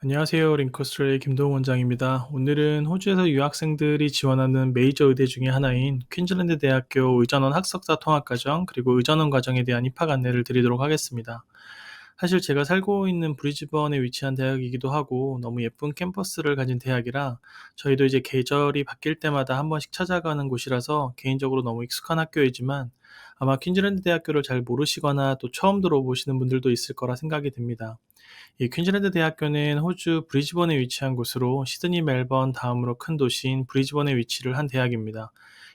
안녕하세요. 링커스트레이 김동훈 원장입니다. 오늘은 호주에서 유학생들이 지원하는 메이저 의대 중에 하나인 퀸즐랜드 대학교 의전원 학석사 통합과정 그리고 의전원 과정에 대한 입학 안내를 드리도록 하겠습니다. 사실 제가 살고 있는 브리즈번에 위치한 대학이기도 하고 너무 예쁜 캠퍼스를 가진 대학이라 저희도 이제 계절이 바뀔 때마다 한 번씩 찾아가는 곳이라서 개인적으로 너무 익숙한 학교이지만 아마 퀸즐랜드 대학교를 잘 모르시거나 또 처음 들어보시는 분들도 있을 거라 생각이 듭니다. 이 퀸즐랜드 대학교는 호주 브리즈번에 위치한 곳으로 시드니, 멜번 다음으로 큰 도시인 브리즈번에 위치를 한 대학입니다.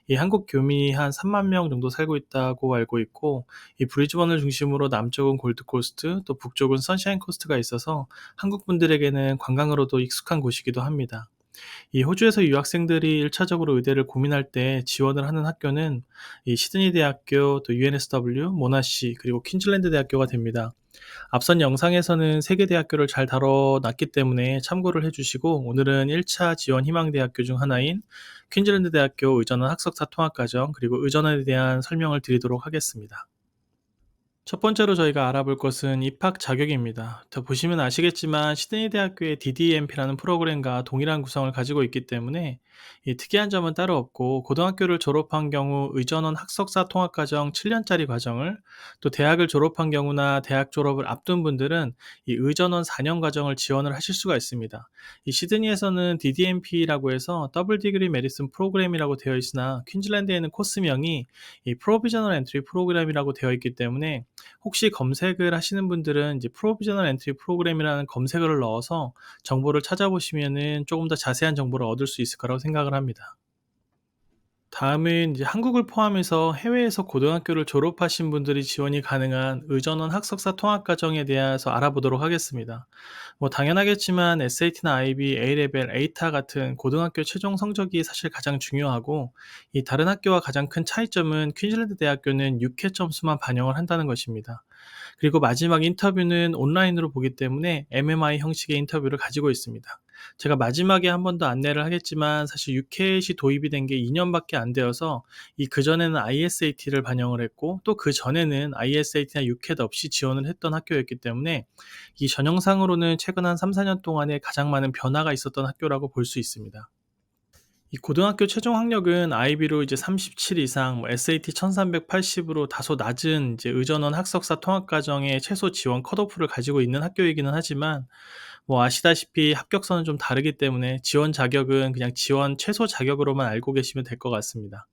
이 한국 교민이 한 3만 명 정도 살고 있다고 알고 있고, 이 브리즈번을 중심으로 남쪽은 골드코스트, 또 북쪽은 선샤인 코스트가 있어서 한국 분들에게는 관광으로도 익숙한 곳이기도 합니다. 이 호주에서 유학생들이 1차적으로 의대를 고민할 때 지원을 하는 학교는 이 시드니 대학교, 또 UNSW, 모나시, 그리고 퀸즐랜드 대학교가 됩니다. 앞선 영상에서는 세 개 대학교를 잘 다뤄놨기 때문에 참고를 해주시고 오늘은 1차 지원 희망대학교 중 하나인 퀸즐랜드 대학교 의전원 학석사 통합과정 그리고 의전원에 대한 설명을 드리도록 하겠습니다. 첫 번째로 저희가 알아볼 것은 입학 자격입니다. 더 보시면 아시겠지만 시드니 대학교의 DDMP라는 프로그램과 동일한 구성을 가지고 있기 때문에 이 특이한 점은 따로 없고 고등학교를 졸업한 경우 의전원 학석사 통합과정 7년짜리 과정을 또 대학을 졸업한 경우나 대학 졸업을 앞둔 분들은 이 의전원 4년 과정을 지원을 하실 수가 있습니다. 이 시드니에서는 DDMP라고 해서 더블 디그리 메디슨 프로그램이라고 되어 있으나 퀸즐랜드에는 코스명이 이 프로비저널 엔트리 프로그램이라고 되어 있기 때문에 혹시 검색을 하시는 분들은 이제 프로비저널 엔트리 프로그램이라는 검색어를 넣어서 정보를 찾아보시면은 조금 더 자세한 정보를 얻을 수 있을 거라고 생각을 합니다. 다음은 이제 한국을 포함해서 해외에서 고등학교를 졸업하신 분들이 지원이 가능한 의전원 학석사 통합과정에 대해서 알아보도록 하겠습니다. 뭐 당연하겠지만 SAT나 IB, A레벨, 에이타 같은 고등학교 최종 성적이 사실 가장 중요하고 이 다른 학교와 가장 큰 차이점은 퀸즐랜드 대학교는 6회 점수만 반영을 한다는 것입니다. 그리고 마지막 인터뷰는 온라인으로 보기 때문에 MMI 형식의 인터뷰를 가지고 있습니다. 제가 마지막에 한 번 더 안내를 하겠지만 사실 유켓이 도입이 된 게 2년밖에 안 되어서 이 그전에는 ISAT를 반영을 했고 또 그전에는 ISAT나 유켓 없이 지원을 했던 학교였기 때문에 이 전형상으로는 최근 한 3-4년 동안에 가장 많은 변화가 있었던 학교라고 볼 수 있습니다. 이 고등학교 최종 학력은 IB로 이제 37 이상, 뭐 SAT 1380으로 다소 낮은 이제 의전원 학석사 통합과정의 최소 지원 컷오프를 가지고 있는 학교이기는 하지만 뭐 아시다시피 합격선은 좀 다르기 때문에 지원 자격은 그냥 지원 최소 자격으로만 알고 계시면 될 것 같습니다.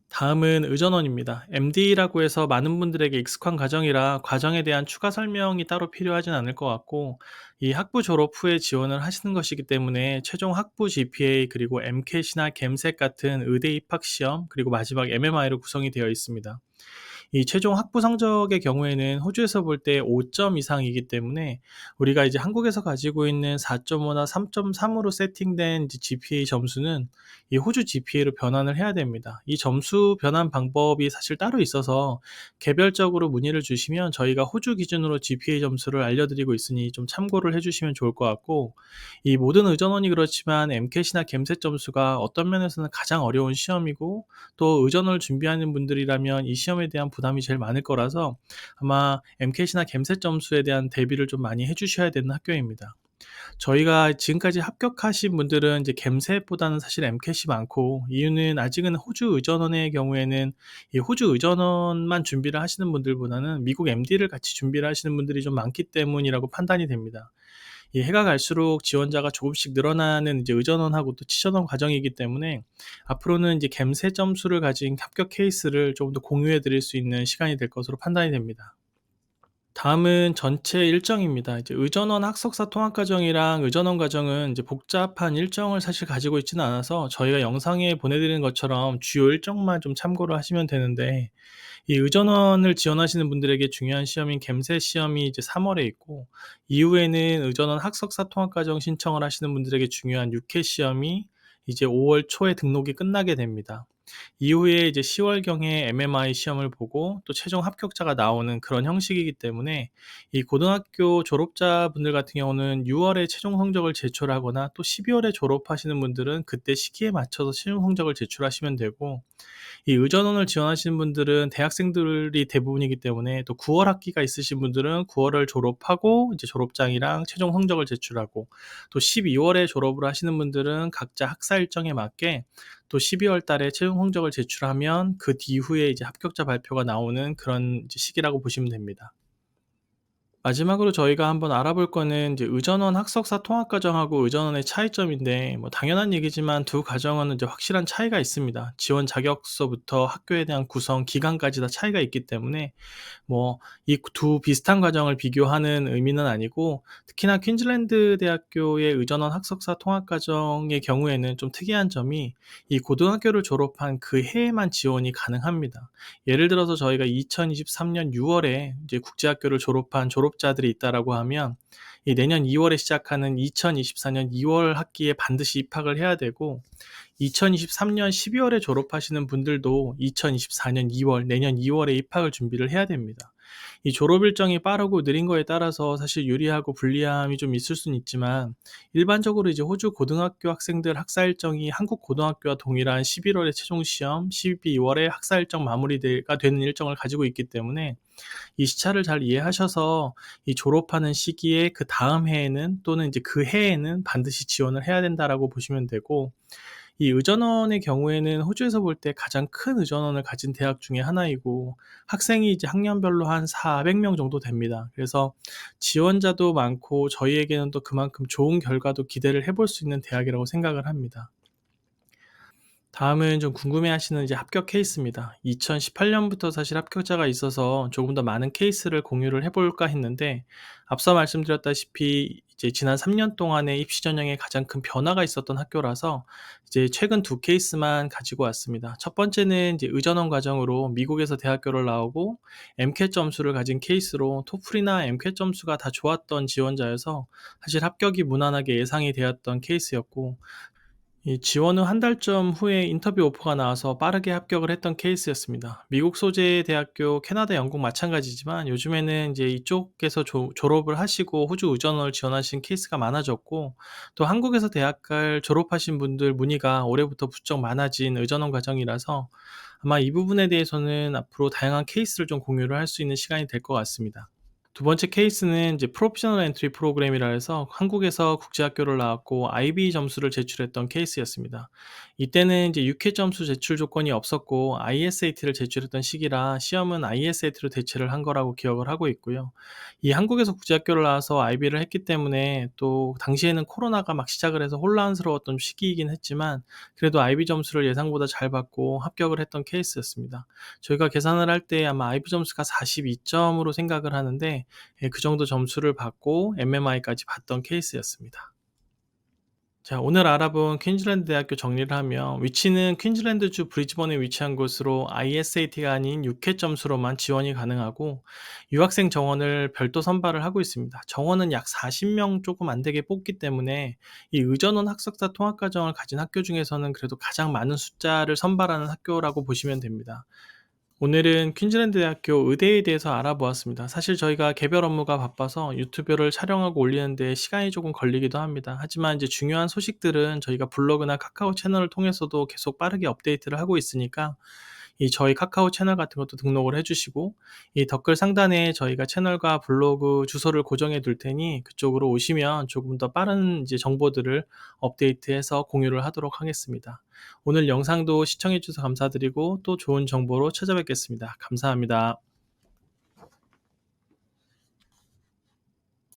다음은 의전원입니다. MD라고 해서 많은 분들에게 익숙한 과정이라 과정에 대한 추가 설명이 따로 필요하진 않을 것 같고 이 학부 졸업 후에 지원을 하시는 것이기 때문에 최종 학부 GPA 그리고 MCAT이나 gem셋 같은 의대 입학 시험 그리고 마지막 MMI로 구성이 되어 있습니다. 이 최종 학부 성적의 경우에는 호주에서 볼 때 5점 이상이기 때문에 우리가 이제 한국에서 가지고 있는 4.5나 3.3으로 세팅된 이제 GPA 점수는 이 호주 GPA로 변환을 해야 됩니다. 이 점수 변환 방법이 사실 따로 있어서 개별적으로 문의를 주시면 저희가 호주 기준으로 GPA 점수를 알려드리고 있으니 좀 참고를 해주시면 좋을 것 같고 이 모든 의전원이 그렇지만 MCAT이나 gem셋 점수가 어떤 면에서는 가장 어려운 시험이고 또 의전을 준비하는 분들이라면 이 시험에 대한 부담이 제일 많을 거라서 아마 MCAT이나 gem셋 점수에 대한 대비를 좀 많이 해주셔야 되는 학교입니다. 저희가 지금까지 합격하신 분들은 이제 gem셋보다는 사실 MCAT이 많고 이유는 아직은 호주 의전원의 경우에는 이 호주 의전원만 준비를 하시는 분들보다는 미국 MD를 같이 준비를 하시는 분들이 좀 많기 때문이라고 판단이 됩니다. 이 해가 갈수록 지원자가 조금씩 늘어나는 이제 의전원하고 또 치전원 과정이기 때문에 앞으로는 이제 겜세 점수를 가진 합격 케이스를 조금 더 공유해 드릴 수 있는 시간이 될 것으로 판단이 됩니다. 다음은 전체 일정입니다. 이제 의전원 학석사 통합 과정이랑 의전원 과정은 이제 복잡한 일정을 사실 가지고 있지는 않아서 저희가 영상에 보내드리는 것처럼 주요 일정만 좀 참고를 하시면 되는데 이 의전원을 지원하시는 분들에게 중요한 시험인 gem셋 시험이 이제 3월에 있고 이후에는 의전원 학석사 통합과정 신청을 하시는 분들에게 중요한 육회 시험이 이제 5월 초에 등록이 끝나게 됩니다. 이후에 이제 10월경에 MMI 시험을 보고 또 최종 합격자가 나오는 그런 형식이기 때문에 이 고등학교 졸업자분들 같은 경우는 6월에 최종 성적을 제출하거나 또 12월에 졸업하시는 분들은 그때 시기에 맞춰서 최종 성적을 제출하시면 되고 이 의전원을 지원하시는 분들은 대학생들이 대부분이기 때문에 또 9월 학기가 있으신 분들은 9월을 졸업하고 이제 졸업장이랑 최종 성적을 제출하고, 또 12월에 졸업을 하시는 분들은 각자 학사 일정에 맞게 또 12월 달에 최종 성적을 제출하면 그 뒤후에 이제 합격자 발표가 나오는 그런 이제 시기라고 보시면 됩니다. 마지막으로 저희가 한번 알아볼 거는 이제 의전원 학석사 통합과정하고 의전원의 차이점인데, 뭐 당연한 얘기지만 두 과정은 이제 확실한 차이가 있습니다. 지원 자격서부터 학교에 대한 구성 기간까지 다 차이가 있기 때문에 뭐 이 두 비슷한 과정을 비교하는 의미는 아니고, 특히나 퀸즐랜드 대학교의 의전원 학석사 통합 과정의 경우에는 좀 특이한 점이 이 고등학교를 졸업한 그 해에만 지원이 가능합니다. 예를 들어서 저희가 2023년 6월에 이제 국제학교를 졸업한 졸업자들이 있다라고 하면 이 내년 2월에 시작하는 2024년 2월 학기에 반드시 입학을 해야 되고, 2023년 12월에 졸업하시는 분들도 2024년 2월, 내년 2월에 입학을 준비를 해야 됩니다. 이 졸업 일정이 빠르고 느린 거에 따라서 사실 유리하고 불리함이 좀 있을 수는 있지만, 일반적으로 이제 호주 고등학교 학생들 학사 일정이 한국 고등학교와 동일한 11월에 최종 시험, 12월에 학사 일정 마무리가 되는 일정을 가지고 있기 때문에 이 시차를 잘 이해하셔서 이 졸업하는 시기에 그 다음 해에는 또는 이제 그 해에는 반드시 지원을 해야 된다라고 보시면 되고, 이 의전원의 경우에는 호주에서 볼 때 가장 큰 의전원을 가진 대학 중에 하나이고, 학생이 이제 학년별로 한 400명 정도 됩니다. 그래서 지원자도 많고 저희에게는 또 그만큼 좋은 결과도 기대를 해볼 수 있는 대학이라고 생각을 합니다. 다음은 좀 궁금해하시는 이제 합격 케이스입니다. 2018년부터 사실 합격자가 있어서 조금 더 많은 케이스를 공유를 해볼까 했는데, 앞서 말씀드렸다시피 이제 지난 3년 동안의 입시 전형에 가장 큰 변화가 있었던 학교라서 이제 최근 두 케이스만 가지고 왔습니다. 첫 번째는 이제 의전원 과정으로 미국에서 대학교를 나오고 MCAT 점수를 가진 케이스로 토플이나 MCAT 점수가 다 좋았던 지원자여서 사실 합격이 무난하게 예상이 되었던 케이스였고, 이 지원 후 한 달쯤 후에 인터뷰 오퍼가 나와서 빠르게 합격을 했던 케이스였습니다. 미국 소재의 대학교, 캐나다, 영국 마찬가지지만 요즘에는 이제 이쪽에서 졸업을 하시고 호주 의전원을 지원하신 케이스가 많아졌고, 또 한국에서 대학을 졸업하신 분들 문의가 올해부터 부쩍 많아진 의전원 과정이라서 아마 이 부분에 대해서는 앞으로 다양한 케이스를 좀 공유를 할 수 있는 시간이 될 것 같습니다. 두 번째 케이스는 이제 프로페셔널 엔트리 프로그램이라 해서 한국에서 국제학교를 나왔고 IB 점수를 제출했던 케이스였습니다. 이때는 이제 UK 점수 제출 조건이 없었고 ISAT를 제출했던 시기라 시험은 ISAT로 대체를 한 거라고 기억을 하고 있고요. 이 한국에서 국제학교를 나와서 IB를 했기 때문에 또 당시에는 코로나가 막 시작을 해서 혼란스러웠던 시기이긴 했지만 그래도 IB 점수를 예상보다 잘 받고 합격을 했던 케이스였습니다. 저희가 계산을 할 때 아마 IB 점수가 42점으로 생각을 하는데, 예, 그 정도 점수를 받고 MMI까지 봤던 케이스였습니다. 자, 오늘 알아본 퀸즐랜드 대학교 정리를 하면, 위치는 퀸즐랜드주 브리즈번에 위치한 곳으로 ISAT가 아닌 6회 점수로만 지원이 가능하고, 유학생 정원을 별도 선발을 하고 있습니다. 정원은 약 40명 조금 안 되게 뽑기 때문에 이 의전원 학석사 통합과정을 가진 학교 중에서는 그래도 가장 많은 숫자를 선발하는 학교라고 보시면 됩니다. 오늘은 퀸즐랜드 대학교 의대에 대해서 알아보았습니다. 사실 저희가 개별 업무가 바빠서 유튜브를 촬영하고 올리는 데 시간이 조금 걸리기도 합니다. 하지만 이제 중요한 소식들은 저희가 블로그나 카카오 채널을 통해서도 계속 빠르게 업데이트를 하고 있으니까 이 저희 카카오 채널 같은 것도 등록을 해주시고, 이 댓글 상단에 저희가 채널과 블로그 주소를 고정해 둘 테니 그쪽으로 오시면 조금 더 빠른 이제 정보들을 업데이트해서 공유를 하도록 하겠습니다. 오늘 영상도 시청해 주셔서 감사드리고 또 좋은 정보로 찾아뵙겠습니다. 감사합니다.